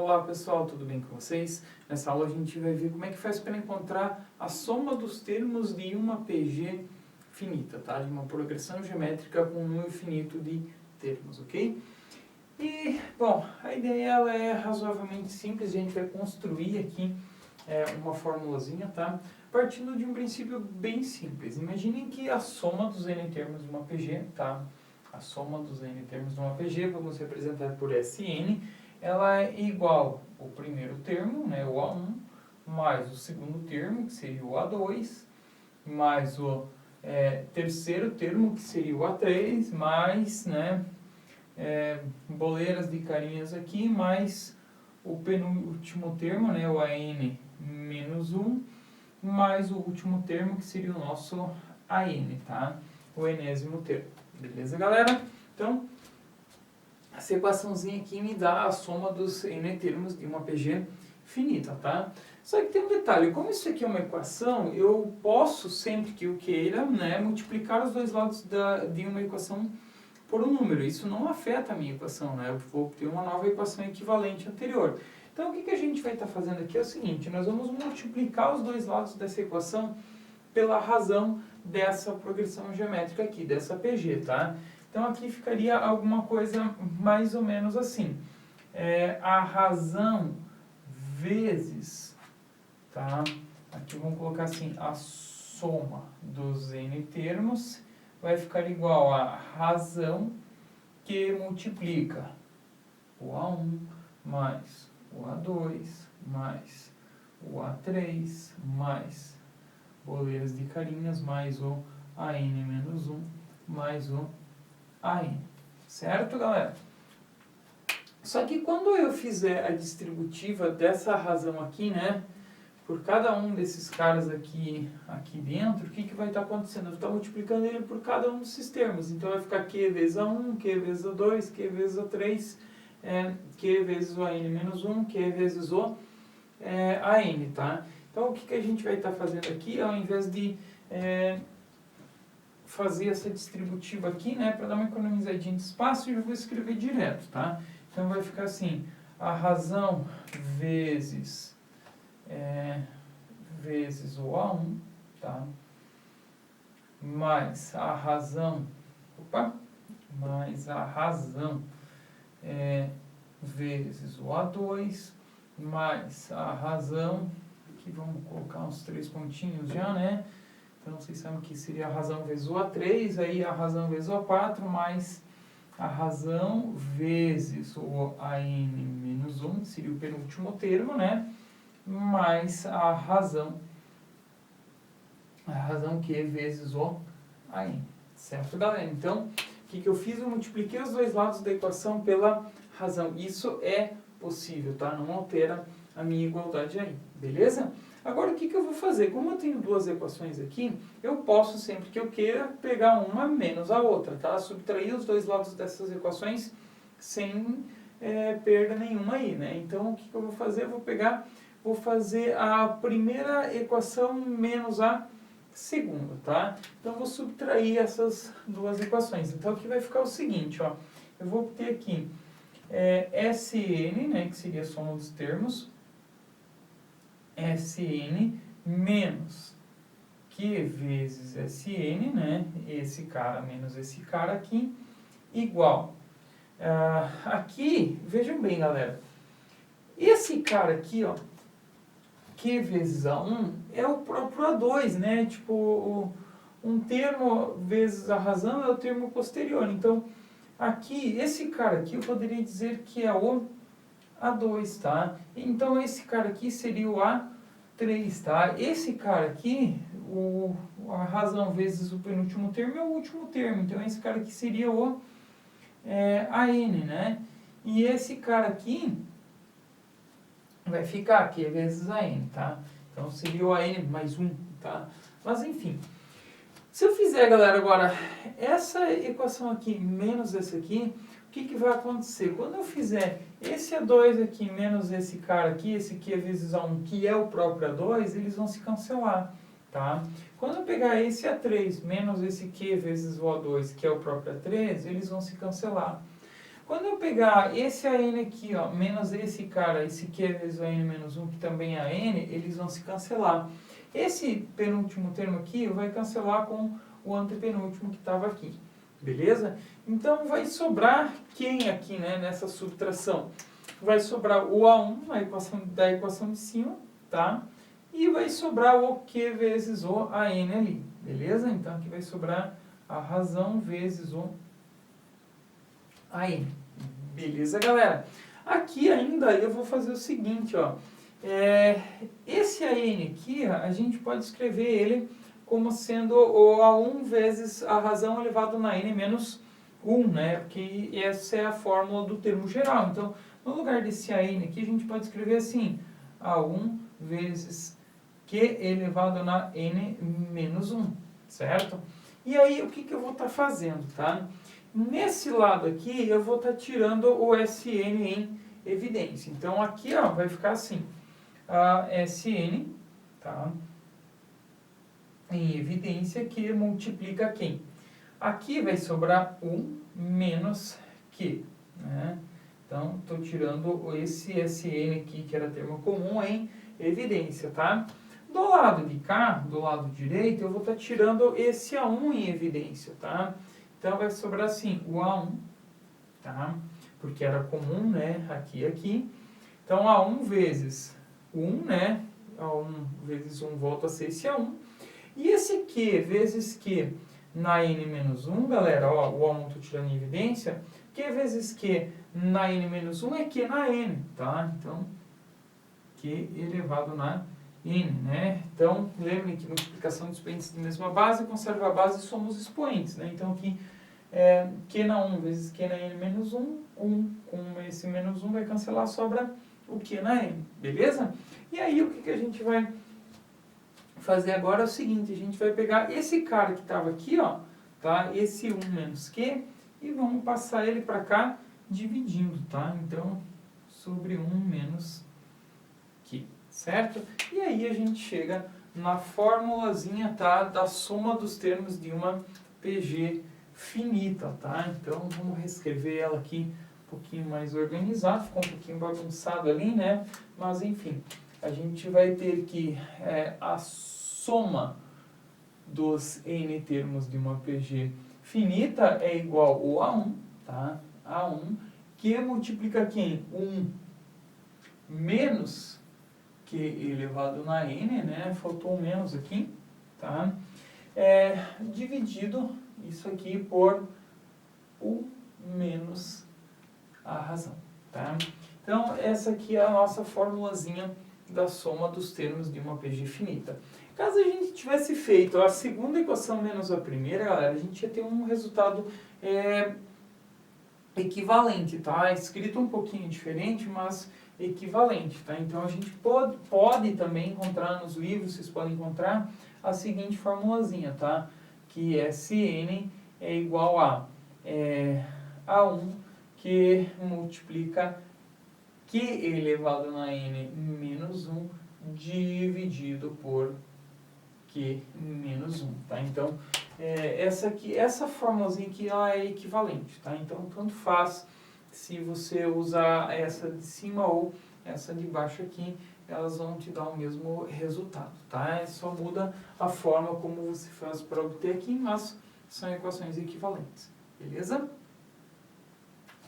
Olá pessoal, tudo bem com vocês? Nessa aula a gente vai ver como é que faz para encontrar a soma dos termos de uma PG finita, tá? De uma progressão geométrica com um número finito de termos, ok? E, bom, a ideia ela é razoavelmente simples, a gente vai construir aqui uma formulazinha, tá? Partindo de um princípio bem simples. Imaginem que a soma dos n termos de uma PG, tá? A soma dos n termos de uma PG, vamos representar por Sn, ela é igual ao primeiro termo, né, o A1, mais o segundo termo, que seria o A2, mais o terceiro termo, que seria o A3, mais, né, boleiras de carinhas aqui, mais o penúltimo termo, né, o AN menos 1, mais o último termo, que seria o nosso AN, tá? O enésimo termo. Beleza, galera? Então, essa equaçãozinha aqui me dá a soma dos n termos de uma PG finita, tá? Só que tem um detalhe, como isso aqui é uma equação, eu posso, sempre que eu queira, né, multiplicar os dois lados de uma equação por um número. Isso não afeta a minha equação, né? Eu vou ter uma nova equação equivalente anterior. Então, o que a gente vai estar fazendo aqui é o seguinte, nós vamos multiplicar os dois lados dessa equação pela razão dessa progressão geométrica aqui, dessa PG, tá? Então, aqui ficaria alguma coisa mais ou menos assim. A razão vezes, tá? Aqui vamos colocar assim, a soma dos n termos vai ficar igual a razão que multiplica o A1 mais o A2 mais o A3 mais boleiras de carinhas mais o AN menos 1 mais o AN. Certo, galera? Só que quando eu fizer a distributiva dessa razão aqui, né, por cada um desses caras aqui dentro, o que vai estar acontecendo? Eu vou estar multiplicando ele por cada um desses termos. Então vai ficar Q vezes A1, Q vezes A2, Q vezes A3, Q vezes o AN menos 1, Q vezes o AN, tá? Então o que a gente vai estar fazendo aqui, ao invés de fazer essa distributiva aqui, né, para dar uma economizadinha de espaço, eu vou escrever direto, tá? Então vai ficar assim, a razão vezes o A1, tá? Mais a razão, mais a razão vezes o A2, mais a razão, aqui vamos colocar uns 3 pontinhos já, né? Então vocês sabem que seria a razão vezes o A3, aí a razão vezes o A4, mais a razão vezes o AN menos 1, que seria o penúltimo termo, né? Mais a razão Q vezes o AN. Certo, galera? Então, o que eu fiz? Eu multipliquei os dois lados da equação pela razão. Isso é possível, tá? Não altera a minha igualdade aí, beleza? Agora, o que eu vou fazer? Como eu tenho duas equações aqui, eu posso, sempre que eu queira, pegar uma menos a outra, tá? Subtrair os dois lados dessas equações sem perda nenhuma aí, né? Então, o que eu vou fazer? Eu vou fazer a primeira equação menos a segunda, tá? Então, eu vou subtrair essas duas equações. Então, aqui vai ficar o seguinte, ó. Eu vou ter aqui Sn, né, que seria a soma dos termos, Sn menos Q vezes Sn, né, esse cara menos esse cara aqui, igual. Aqui, vejam bem, galera, esse cara aqui, ó, Q vezes A1 é o próprio A2, né? Tipo, um termo vezes a razão é o termo posterior. Então, aqui, esse cara aqui eu poderia dizer que é o A2, tá? Então, esse cara aqui seria o A3, tá? Esse cara aqui, a razão vezes o penúltimo termo é o último termo. Então, esse cara aqui seria o AN, né? E esse cara aqui vai ficar Q vezes AN, tá? Então, seria o AN mais 1, tá? Mas, enfim. Se eu fizer, galera, agora, essa equação aqui menos essa aqui, o que vai acontecer? Quando eu fizer esse A2 aqui menos esse cara aqui, esse Q vezes A1, que é o próprio A2, eles vão se cancelar, tá? Quando eu pegar esse A3 menos esse Q vezes o A2, que é o próprio A3, eles vão se cancelar. Quando eu pegar esse AN aqui, ó, menos esse cara, esse Q vezes o AN menos 1, que também é AN, eles vão se cancelar. Esse penúltimo termo aqui vai cancelar com o antepenúltimo que estava aqui. Beleza? Então vai sobrar quem aqui, né, nessa subtração? Vai sobrar o A1 da equação de cima, tá? E vai sobrar o Q vezes o AN ali, beleza? Então aqui vai sobrar a razão vezes o AN. Beleza, galera? Aqui ainda eu vou fazer o seguinte, ó. Esse AN aqui, a gente pode escrever ele como sendo o A1 vezes a razão elevado na N menos 1, né? Porque essa é a fórmula do termo geral. Então, no lugar desse AN aqui, a gente pode escrever assim, A1 vezes Q elevado na N menos 1, certo? E aí, o que eu vou estar fazendo, tá? Nesse lado aqui, eu vou estar tirando o SN em evidência. Então, aqui, ó, vai ficar assim, a SN, tá? Em evidência, que multiplica quem? Aqui vai sobrar 1 menos Q, né? Então, estou tirando esse SN aqui, que era termo comum, em evidência, tá? Do lado de cá, do lado direito, eu vou estar tirando esse A1 em evidência, tá? Então, vai sobrar assim, o A1, tá? Porque era comum, né? Aqui e aqui. Então, A1 vezes 1, né? A1 vezes 1 volta a ser esse A1. E esse Q vezes Q na N menos 1, galera, ó, o A1 estou tirando em evidência, Q vezes Q na N menos 1 é Q na N, tá? Então, Q elevado na N, né? Então, lembrem que multiplicação de expoentes de mesma base, conserva a base e somos expoentes, né? Então, aqui, Q na 1 vezes Q na N menos 1, 1 com esse menos 1 vai cancelar, sobra o Q na N, beleza? E aí, o que a gente vai fazer agora é o seguinte, a gente vai pegar esse cara que estava aqui, ó, tá? Esse 1 menos Q, e vamos passar ele para cá dividindo, tá? Então, sobre 1 menos Q, certo? E aí a gente chega na formulazinha, tá? Da soma dos termos de uma PG finita, tá? Então, vamos reescrever ela aqui um pouquinho mais organizado, ficou um pouquinho bagunçado ali, né? Mas, enfim, a gente vai ter que a soma dos n termos de uma PG finita é igual ao A1, tá? A1, que multiplica quem? 1 menos Q elevado na n, né? Faltou um menos aqui, tá? Dividido isso aqui por 1 menos a razão, tá? Então, essa aqui é a nossa formulazinha da soma dos termos de uma PG finita. Caso a gente tivesse feito a segunda equação menos a primeira, galera, a gente ia ter um resultado equivalente, tá? Escrito um pouquinho diferente, mas equivalente, tá? Então, a gente pode também encontrar nos livros, vocês podem encontrar a seguinte formulazinha, tá? Que Sn é igual a A1 que multiplica Q elevado na N menos 1 dividido por Q menos 1, tá? Então, essa formulazinha aqui, ela é equivalente, tá? Então, tanto faz se você usar essa de cima ou essa de baixo aqui, elas vão te dar o mesmo resultado, tá? Só muda a forma como você faz para obter aqui, mas são equações equivalentes, beleza?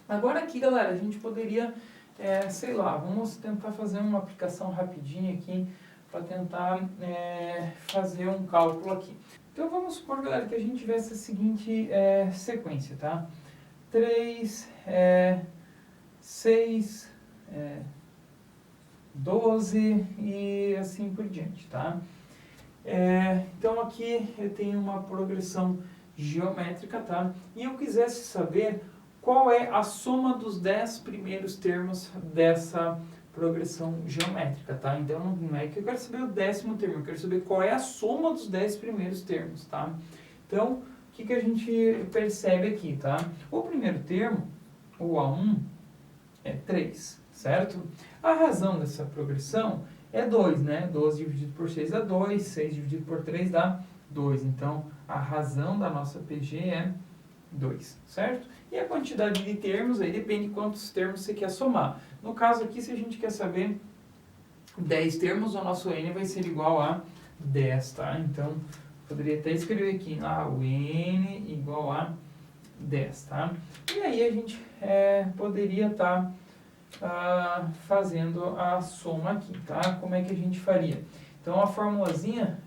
Agora aqui, galera, a gente poderia, sei lá, vamos tentar fazer uma aplicação rapidinha aqui para tentar fazer um cálculo aqui. Então vamos supor, galera, que a gente tivesse a seguinte sequência, tá? 3, 6, 12 e assim por diante, tá? Então aqui eu tenho uma progressão geométrica, tá? E eu quisesse saber qual é a soma dos 10 primeiros termos dessa progressão geométrica, tá? Então, não é que eu quero saber o 10º termo, eu quero saber qual é a soma dos 10 primeiros termos, tá? Então, o que a gente percebe aqui, tá? O primeiro termo, o A1, é 3, certo? A razão dessa progressão é 2, né? 12 dividido por 6 dá 2, 6 dividido por 3 dá 2. Então, a razão da nossa PG é 2, certo? E a quantidade de termos aí depende de quantos termos você quer somar. No caso aqui, se a gente quer saber 10 termos, o nosso n vai ser igual a 10, tá? Então, poderia até escrever aqui, o n igual a 10, tá? E aí a gente poderia estar fazendo a soma aqui, tá? Como é que a gente faria? Então, a formulazinha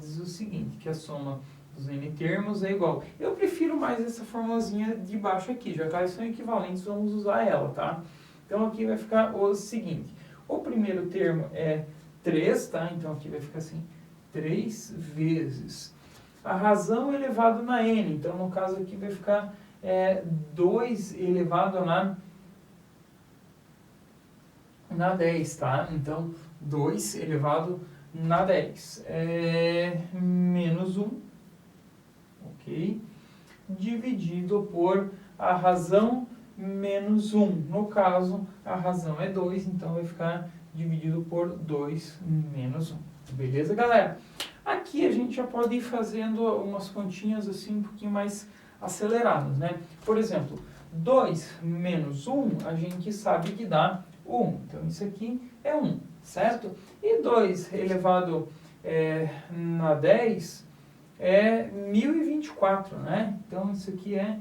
diz o seguinte, que a soma dos n termos é igual. Eu prefiro mais essa formulazinha de baixo aqui, já que elas são equivalentes, vamos usar ela, tá? Então, aqui vai ficar o seguinte, o primeiro termo é 3, tá? Então, aqui vai ficar assim, 3 vezes a razão elevado na n. Então, no caso aqui vai ficar 2 elevado na 10, tá? Então, 2 elevado na 10 menos 1, ok? Dividido por a razão menos 1. No caso, a razão é 2, então vai ficar dividido por 2 menos 1. Beleza, galera? Aqui a gente já pode ir fazendo umas continhas assim um pouquinho mais aceleradas, né? Por exemplo, 2 menos 1, a gente sabe que dá 1. Então, isso aqui é 1, certo? E 2 elevado na 10 é 1024, né? Então, isso aqui é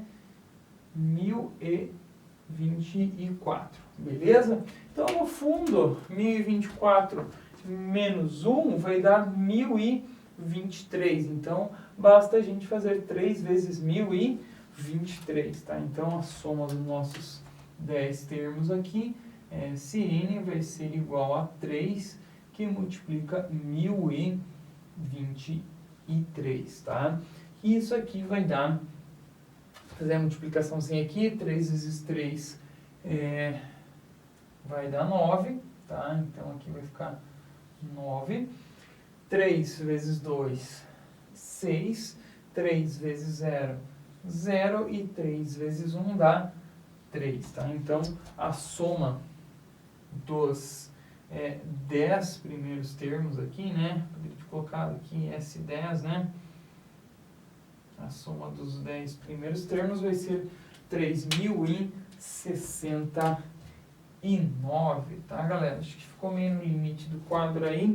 1024, beleza? Então, no fundo, 1024 menos 1 vai dar 1023. Então, basta a gente fazer 3 vezes 1023, tá? Então, a soma dos nossos 10 termos aqui, Cn vai ser igual a 3, que multiplica 1023, tá? E isso aqui vai dar, fazer a multiplicaçãozinha aqui, 3 vezes 3 vai dar 9, tá? Então, aqui vai ficar 9. 3 vezes 2, 6. 3 vezes 0, 0. E 3 vezes 1 dá 3, tá? Então, a soma dos 10 primeiros termos aqui, né? Poderia ter colocado aqui S10, né? A soma dos 10 primeiros termos vai ser 3069, tá, galera? Acho que ficou meio no limite do quadro aí,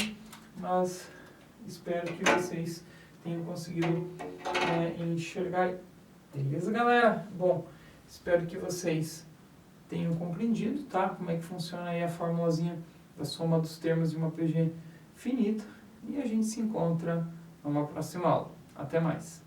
mas espero que vocês tenham conseguido enxergar. Beleza, galera? Bom, espero que vocês tenham compreendido, tá? Como é que funciona aí a formulazinha da soma dos termos de uma PG finita. E a gente se encontra numa próxima aula. Até mais!